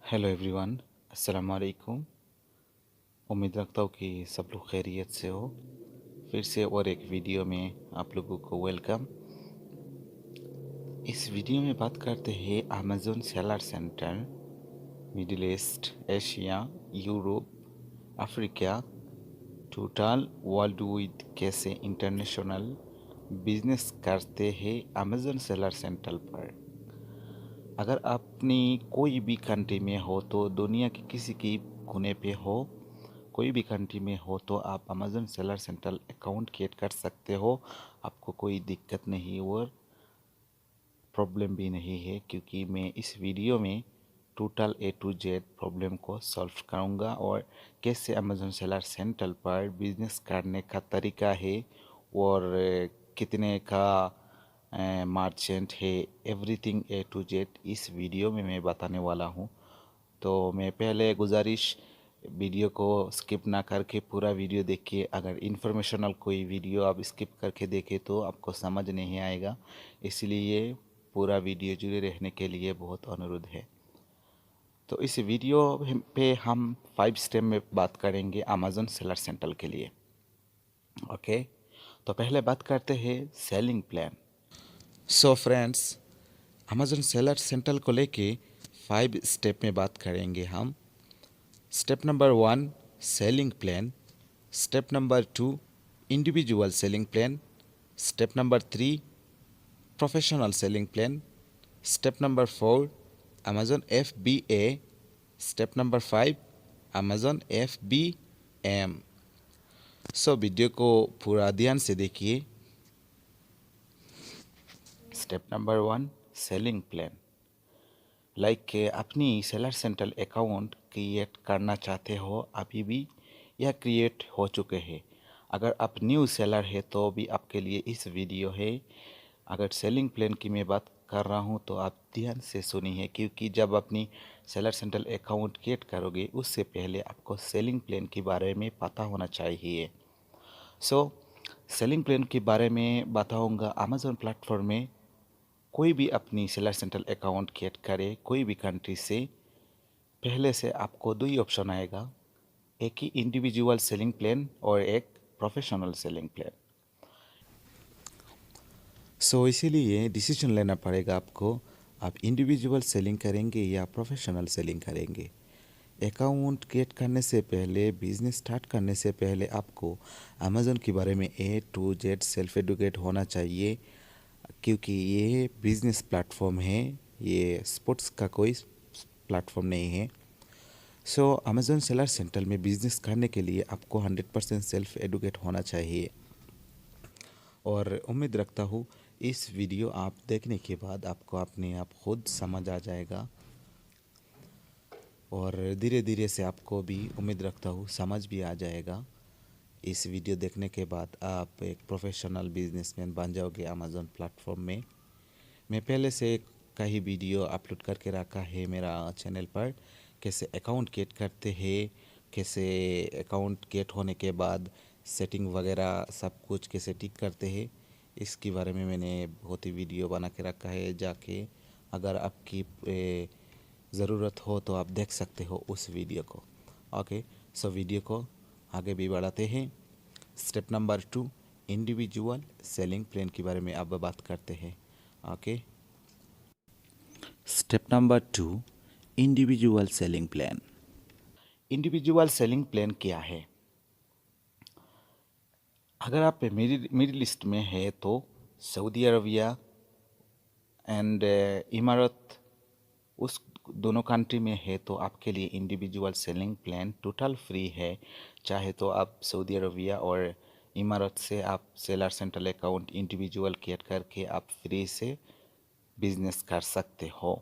Hello everyone, अस्सलाम वालेकुम। उम्मीद रखता हूँ कि सब लोग खैरियत से हो। फिर से और एक वीडियो में आप लोगों को वेलकम। इस वीडियो में बात करते हैं Amazon seller centre, middle east, Asia, Europe, Africa, total world with कैसे इंटरनेशनल बिजनेस करते हैं अमेज़न सेलर सेंटर पर। अगर अपनी कोई भी कंट्री में हो तो दुनिया के किसी की कोने पे हो, कोई भी कंट्री में हो तो आप Amazon seller centre account create कर सकते हो। आपको कोई दिक्कत नहीं और प्रॉब्लम भी नहीं है, क्योंकि मैं इस वीडियो में total A to Z problem को सॉल्व करूँगा और कैसे अमेज़न सेलर सेंटर पर बिजनेस करने का तरीका है और कितने का मर्चेंट है, एवरीथिंग ए टू जेड इस वीडियो में मैं बताने वाला हूँ। तो मैं पहले गुजारिश, वीडियो को स्किप ना करके पूरा वीडियो देखिए। अगर इन्फॉर्मेशनल कोई वीडियो आप स्किप करके देखें तो आपको समझ नहीं आएगा, इसलिए पूरा वीडियो जुड़े रहने के लिए बहुत अनुरोध है। तो इस वीडियो पे हम 5 स्टेप में बात करेंगे अमेज़न सेलर सेंटर के लिए। ओके, तो पहले बात करते हैं selling plan. So friends, Amazon seller centre को लेके 5 स्टेप में बात करेंगे हम। Step number 1, selling plan. Step number 2, individual selling plan. Step number 3, professional selling plan. Step number 4, Amazon FBA। Step number 5, Amazon FBM। So video को पूरा ध्यान से देखिए। Step number 1, selling plan. Like अपनी सेलर सेंटर अकाउंट क्रिएट करना चाहते हो अभी भी, या क्रिएट हो चुके हैं। अगर आप न्यू सेलर है तो भी आपके लिए इस वीडियो है। अगर सेलिंग प्लान की मैं बात कर रहा हूँ तो आप ध्यान से सुनिए, क्योंकि जब अपनी सेलर सेंटर अकाउंट क्रिएट करोगे उससे पहले आपको सेलिंग प्लान के बारे में पता होना चाहिए। सो सेलिंग प्लान के बारे में बताऊँगा। अमेज़न प्लेटफॉर्म में कोई भी अपनी सेलर सेंटर अकाउंट क्रिएट करे कोई भी कंट्री से, पहले से आपको दो ही ऑप्शन आएगा, एक ही इंडिविजुअल सेलिंग प्लान और एक प्रोफेशनल सेलिंग प्लान। सो इसीलिए डिसीजन लेना पड़ेगा आपको, आप इंडिविजुअल सेलिंग करेंगे या प्रोफेशनल सेलिंग करेंगे। अकाउंट क्रिएट करने से पहले, बिजनेस स्टार्ट करने से पहले आपको अमेज़न के बारे में ए टू जेड सेल्फ एडुकेट होना चाहिए, क्योंकि ये बिजनेस प्लेटफॉर्म है, ये स्पोर्ट्स का कोई प्लेटफॉर्म नहीं है। सो अमेज़न सेलर सेंटर में बिजनेस करने के लिए आपको 100% सेल्फ एडुकेट होना चाहिए। और उम्मीद रखता हूँ इस वीडियो आप देखने के बाद आपको अपने आप खुद समझ आ जाएगा, और धीरे धीरे से आपको भी उम्मीद रखता हूँ समझ भी आ जाएगा। इस वीडियो देखने के बाद आप एक प्रोफेशनल बिजनेसमैन बन जाओगे अमेज़न प्लेटफॉर्म में। मैं पहले से कई वीडियो अपलोड करके रखा है मेरा चैनल पर, कैसे अकाउंट क्रिएट करते हैं, कैसे अकाउंट क्रिएट होने के बाद सेटिंग वगैरह सब कुछ कैसे टिक करते हैं, इसके बारे में मैंने बहुत ही वीडियो बना के रखा है। जाके अगर आपकी ज़रूरत हो तो आप देख सकते हो उस वीडियो को। ओके, सो वीडियो को आगे भी बढ़ाते हैं। Step number 2, individual selling plan के बारे में अब बात करते हैं। Okay, step number 2, individual selling plan. Individual selling plan क्या है? अगर आप मिडिल ईस्ट में है तो सऊदी अरबिया एंड इमारत, उस दोनों कंट्री में है तो आपके लिए individual selling plan total free है। चाहे तो आप सऊदी अरबिया और इमारत से आप seller centre account individual create करके आप फ्री से बिजनेस कर सकते हो।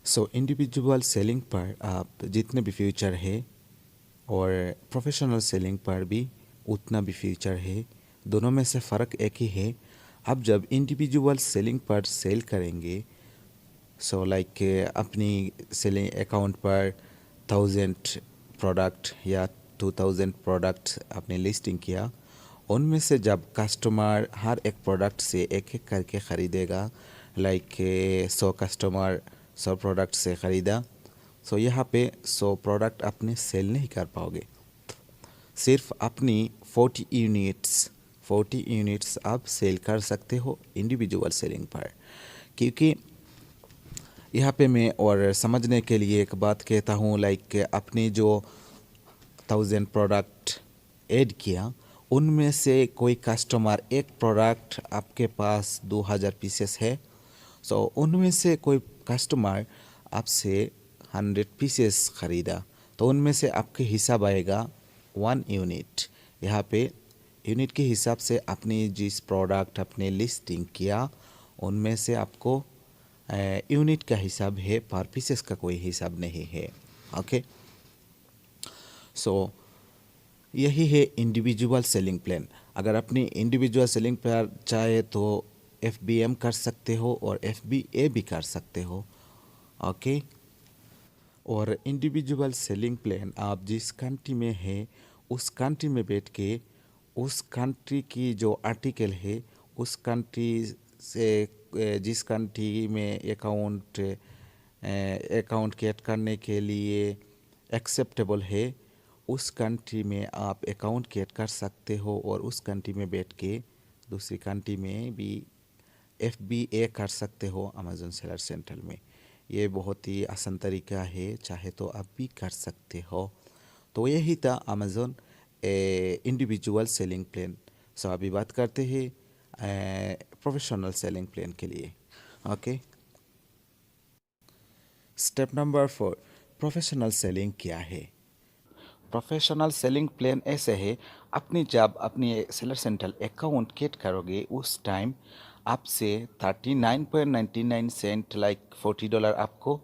सो इंडिविजुअल सेलिंग पर आप जितने भी फ्यूचर है और प्रोफेशनल सेलिंग पर भी उतना भी फ्यूचर है। दोनों में से फ़र्क एक ही है, आप जब इंडिविजुअल सेलिंग पर सेल करेंगे, सो लाइक अपनी सेलिंग अकाउंट पर 1000 प्रोडक्ट या 2000 प्रोडक्ट आपने लिस्टिंग किया, उनमें से जब कस्टमर हर एक प्रोडक्ट से एक एक करके ख़रीदेगा, लाइक 100 कस्टमर 100 प्रोडक्ट से ख़रीदा, सो यहाँ पे 100 प्रोडक्ट आपने सेल नहीं कर पाओगे। सिर्फ अपनी 40 यूनिट्स आप सेल कर सकते हो इंडिविजुअल सेलिंग पर। क्योंकि यहाँ पे मैं और समझने के लिए एक बात कहता हूँ, लाइक अपने जो 1000 प्रोडक्ट ऐड किया, उनमें से कोई कस्टमर एक प्रोडक्ट आपके पास 2000 पीसेस है, सो उनमें से कोई कस्टमर आपसे 100 पीसेस ख़रीदा, तो उनमें से आपके हिसाब आएगा 1 यूनिट। यहाँ पे यूनिट के हिसाब से आपने जिस प्रोडक्ट आपने लिस्टिंग किया उनमें से आपको यूनिट का हिसाब है, पर पीसेस का कोई हिसाब नहीं है। ओके, सो यही है इंडिविजुअल सेलिंग प्लान। अगर अपनी इंडिविजुअल सेलिंग पर चाहे तो FBM कर सकते हो और FBA भी कर सकते हो। ओके, और इंडिविजुअल सेलिंग प्लान आप जिस कंट्री में है उस कंट्री में बैठ के उस कंट्री की जो आर्टिकल है उस कंट्री से जिस कंट्री में अकाउंट क्रिएट करने के लिए एक्सेप्टेबल है उस कंट्री में आप अकाउंट क्रिएट कर सकते हो और उस कंट्री में बैठ के दूसरी कंट्री में भी FBA कर सकते हो अमेज़न सेलर सेंटर में। ये बहुत ही आसान तरीका है, चाहे तो आप भी कर सकते हो। तो यही था अमेज़न इंडिविजुअल सेलिंग प्लान। सो अभी बात करते हैं प्रोफेशनल सेलिंग प्लान के लिए। Okay, step number 4, professional selling क्या है। प्रोफेशनल सेलिंग प्लान ऐसे है, अपनी जब अपनी सेलर सेंटर अकाउंट क्रिएट करोगे उस टाइम आपसे 39.99 लाइक $40 आपको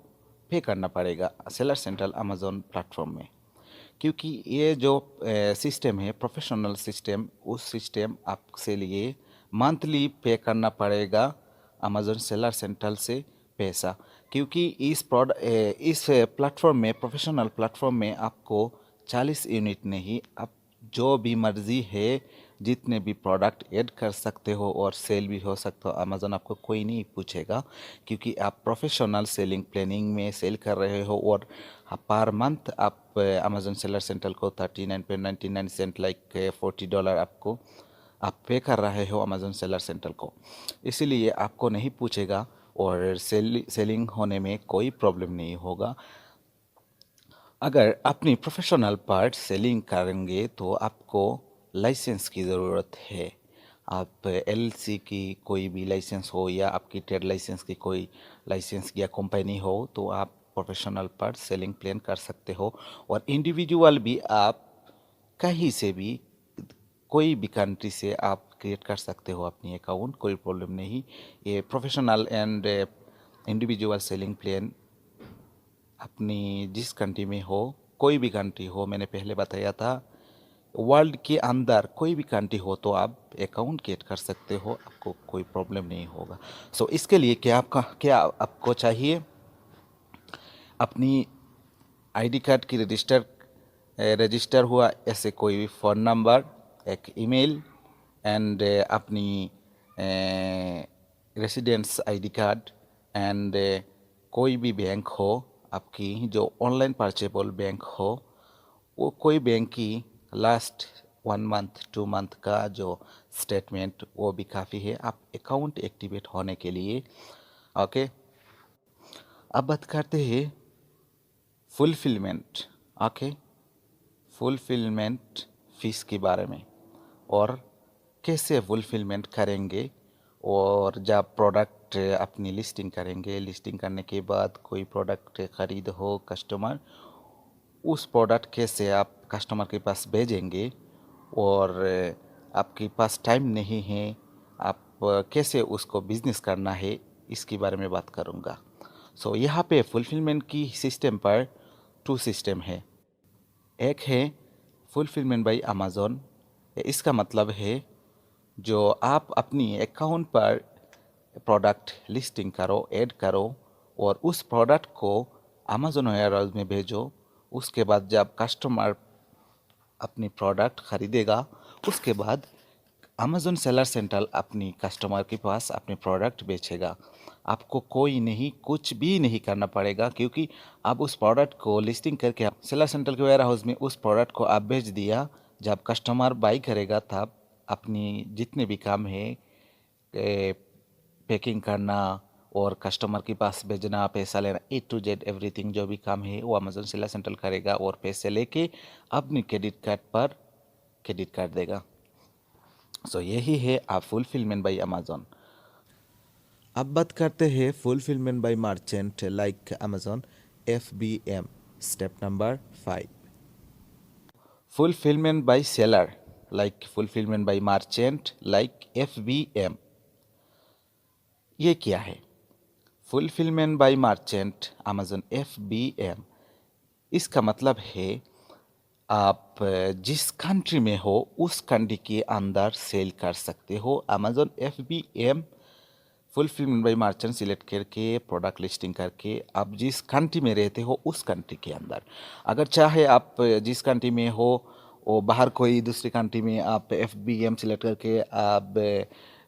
पे करना पड़ेगा सेलर सेंटर अमेज़न प्लेटफॉर्म में। क्योंकि ये जो सिस्टम है प्रोफेशनल सिस्टम, उस सिस्टम आपसे लिए मंथली पे करना पड़ेगा अमेज़न सेलर सेंटर से पैसा। क्योंकि इस प्लेटफॉर्म में, प्रोफेशनल प्लेटफॉर्म में आपको 40 यूनिट नहीं, आप जो भी मर्ज़ी है जितने भी प्रोडक्ट ऐड कर सकते हो और सेल भी हो सकता हो। अमेज़न आपको कोई नहीं पूछेगा क्योंकि आप प्रोफेशनल सेलिंग प्लानिंग में सेल कर रहे हो और पर मंथ आप अमेज़न सेलर सेंटर को 39.99 लाइक $40 आपको आप पे कर रहे हो अमेज़न सेलर सेंटर को, इसीलिए आपको नहीं पूछेगा और सेलिंग होने में कोई प्रॉब्लम नहीं होगा। अगर अपनी प्रोफेशनल पार्ट सेलिंग करेंगे तो आपको लाइसेंस की ज़रूरत है। आप LLC की कोई भी लाइसेंस हो या आपकी ट्रेड लाइसेंस की कोई लाइसेंस या कंपनी हो तो आप प्रोफेशनल पार्ट सेलिंग प्लान कर सकते हो। और इंडिविजुअल भी आप कहीं से भी कोई भी कंट्री से आप क्रिएट कर सकते हो अपनी अकाउंट, कोई प्रॉब्लम नहीं। ये professional and individual selling plan अपनी जिस कंट्री में हो, कोई भी कंट्री हो, मैंने पहले बताया था वर्ल्ड के अंदर कोई भी कंट्री हो तो आप अकाउंट क्रिएट कर सकते हो, आपको कोई प्रॉब्लम नहीं होगा। सो इसके लिए क्या आपको चाहिए, अपनी आईडी कार्ड की रजिस्टर हुआ ऐसे कोई भी फ़ोन नंबर, एक ईमेल एंड अपनी रेसिडेंस आईडी कार्ड एंड कोई भी बैंक हो आपकी जो ऑनलाइन परचेबल बैंक हो, वो कोई बैंक की लास्ट 1 मंथ 2 मंथ का जो स्टेटमेंट वो भी काफ़ी है आप अकाउंट एक्टिवेट होने के लिए। ओके, अब बात करते हैं फुलफिलमेंट। ओके, फुलफिलमेंट फ़ीस के बारे में और कैसे फुलफिलमेंट करेंगे। और जब प्रोडक्ट अपनी लिस्टिंग करेंगे, लिस्टिंग करने के बाद कोई प्रोडक्ट ख़रीद हो कस्टमर, उस प्रोडक्ट कैसे आप कस्टमर के पास भेजेंगे और आपके पास टाइम नहीं है, आप कैसे उसको बिज़नेस करना है, इसके बारे में बात करूँगा। सो यहाँ पे फुलफिलमेंट की सिस्टम पर 2 सिस्टम है। एक है फुलफिलमेंट बाय अमेज़न, इसका मतलब है जो आप अपनी अकाउंट पर प्रोडक्ट लिस्टिंग करो, ऐड करो और उस प्रोडक्ट को अमेज़न वेयरहाउस में भेजो। उसके बाद जब कस्टमर अपनी प्रोडक्ट ख़रीदेगा उसके बाद अमेज़न सेलर सेंटर अपनी कस्टमर के पास अपने प्रोडक्ट बेचेगा। आपको कोई नहीं, कुछ भी नहीं करना पड़ेगा, क्योंकि आप उस प्रोडक्ट को लिस्टिंग करके सेलर सेंटर के वेयर हाउस में उस प्रोडक्ट को आप भेज दिया। जब कस्टमर बाई करेगा तब अपनी जितने भी काम है, पैकिंग करना और कस्टमर के पास भेजना, पैसा लेना, A to Z एवरीथिंग जो भी काम है वो अमेजोन सेलर सेंटर करेगा और पैसे लेके अपनी क्रेडिट कार्ड पर क्रेडिट कार्ड देगा। सो यही है आप फुलफिलमेंट बाय अमेजोन। अब बात करते हैं fulfilment bye merchant like Amazon FBM। Step number 5, fulfilment bye seller like fulfilment bye merchant like FBM। ये क्या है? Fulfilment bye merchant Amazon FBM, इसका मतलब है आप जिस कंट्री में हो उस कंट्री के अंदर सेल कर सकते हो। Amazon FBM fulfilment bye merchant select करके प्रोडक्ट लिस्टिंग करके आप जिस कंट्री में रहते हो उस कंट्री के अंदर, अगर चाहे आप जिस कंट्री में हो वो बाहर कोई दूसरी कंट्री में आप FBM सिलेक्ट करके आप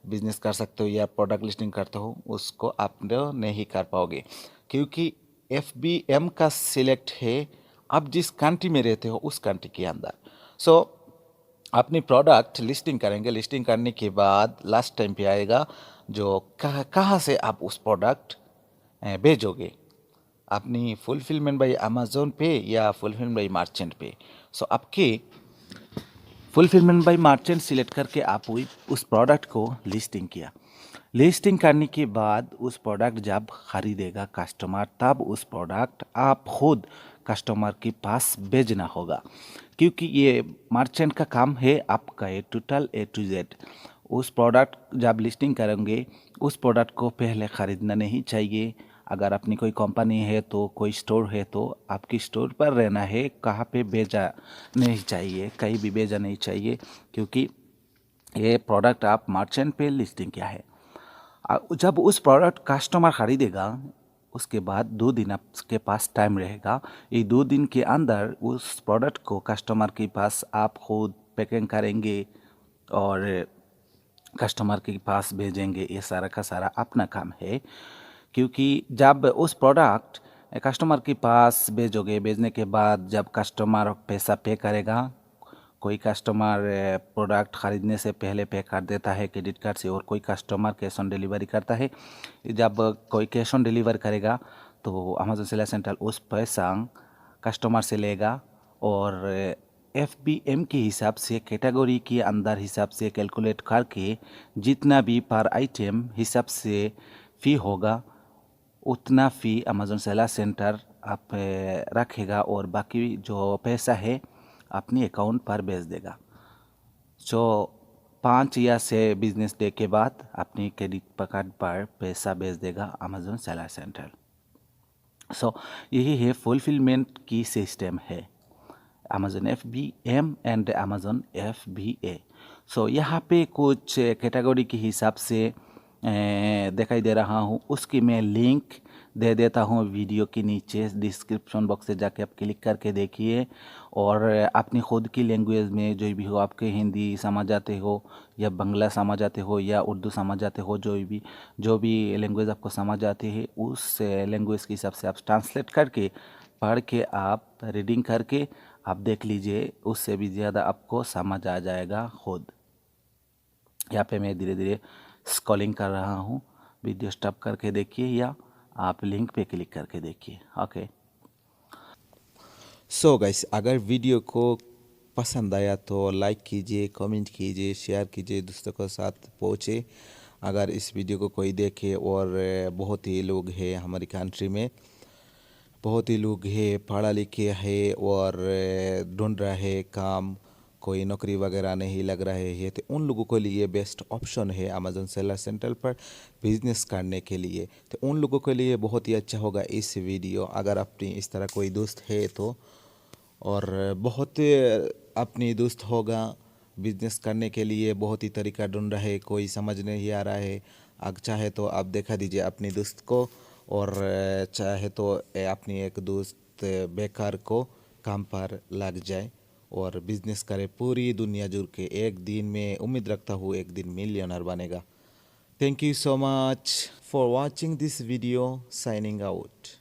बिजनेस कर सकते हो या प्रोडक्ट लिस्टिंग करते हो, उसको आप नहीं कर पाओगे, क्योंकि FBM का सिलेक्ट है आप जिस कंट्री में रहते हो उस कंट्री के अंदर। सो अपनी प्रोडक्ट लिस्टिंग करेंगे, लिस्टिंग करने के बाद लास्ट टाइम पे आएगा जो कहाँ कहाँ से आप उस प्रोडक्ट भेजोगे, अपनी फुलफिलमेंट बाय अमेजोन पे या फुलफिलमेंट बाय मर्चेंट पे। सो आपके फुलफिलमेंट बाय मर्चेंट सिलेक्ट करके आप उस प्रोडक्ट को लिस्टिंग किया। लिस्टिंग करने के बाद उस प्रोडक्ट जब खरीदेगा कस्टमर, तब उस प्रोडक्ट आप खुद कस्टमर के पास भेजना होगा, क्योंकि ये मर्चेंट का काम है आपका ये टोटल A to Z। उस प्रोडक्ट जब लिस्टिंग करेंगे उस प्रोडक्ट को पहले ख़रीदना नहीं चाहिए। अगर अपनी कोई कंपनी है तो कोई स्टोर है तो आपकी स्टोर पर रहना है, कहाँ पे भेजा नहीं चाहिए, कहीं भी भेजा नहीं चाहिए, क्योंकि ये प्रोडक्ट आप मर्चेंट पे लिस्टिंग किया है। जब उस प्रोडक्ट कस्टमर ख़रीदेगा उसके बाद 2 दिन आपके पास टाइम रहेगा। ये 2 दिन के अंदर उस प्रोडक्ट को कस्टमर के पास आप खुद पैकिंग करेंगे और कस्टमर के पास भेजेंगे। ये सारा का सारा अपना काम है, क्योंकि जब उस प्रोडक्ट कस्टमर के पास भेजोगे, भेजने के बाद जब कस्टमर पैसा पे करेगा, कोई कस्टमर प्रोडक्ट ख़रीदने से पहले पे कर देता है क्रेडिट कार्ड से और कोई कस्टमर कैश ऑन डिलीवरी करता है। जब कोई कैश ऑन डिलीवर करेगा तो अमेजोन सेलर सेंटर उस पैसा कस्टमर से लेगा और FBM के हिसाब से कैटेगरी के अंदर हिसाब से कैलकुलेट करके जितना भी पर आइटम हिसाब से फ़ी होगा उतना फ़ी अमेजोन सेलर सेंटर आप रखेगा और बाकी जो पैसा है अपनी अकाउंट पर भेज देगा। सो 5 या 6 बिजनेस डे के बाद अपनी क्रेडिट कार्ड पर पैसा भेज देगा अमेजोन सेलर सेंटर। सो यही है फुलफिलमेंट की सिस्टम है Amazon FBM and Amazon FBA। सो यहाँ पे कुछ कैटेगरी के हिसाब से दिखाई दे रहा हूँ, उसकी मैं लिंक दे देता हूँ वीडियो के नीचे डिस्क्रिप्शन बॉक्स से जाके आप क्लिक करके देखिए और अपनी खुद की लैंग्वेज में जो भी हो, आपके हिंदी समझ आते हो या बांग्ला समझ आते हो या उर्दू समझ आते हो, जो भी लैंग्वेज आपको समझ आती है उस लैंग्वेज के हिसाब से आप ट्रांसलेट करके पढ़ के आप रीडिंग करके आप देख लीजिए, उससे भी ज़्यादा आपको समझ आ जाएगा खुद। यहाँ पे मैं धीरे धीरे स्क्रॉलिंग कर रहा हूँ, वीडियो स्टॉप करके देखिए या आप लिंक पे क्लिक करके देखिए। ओके। सो गाइस, अगर वीडियो को पसंद आया तो लाइक कीजिए, कमेंट कीजिए, शेयर कीजिए, दूसरों के साथ पहुँचे। अगर इस वीडियो को कोई देखे और बहुत ही लोग हैं हमारी कंट्री में, बहुत ही लोग हैं पढ़ा लिखे है और ढूंढ रहा है काम, कोई नौकरी वगैरह नहीं लग रहे हैं, तो उन लोगों के लिए बेस्ट ऑप्शन है अमेजोन सेलर सेंटर पर बिजनेस करने के लिए। तो उन लोगों के लिए बहुत ही अच्छा होगा इस वीडियो। अगर अपनी इस तरह कोई दोस्त है तो, और बहुत अपनी दोस्त होगा बिजनेस करने के लिए बहुत ही तरीका ढूंढ रहा है, कोई समझ नहीं आ रहा है, अगर चाहे तो आप देखा दीजिए अपनी दोस्त को, और चाहे तो अपनी एक दोस्त बेकार को काम पर लग जाए और बिजनेस करे, पूरी दुनिया जुड़ के एक दिन में उम्मीद रखता हूँ एक दिन मिलियनर बनेगा। Thank you so much for watching this video. Signing out.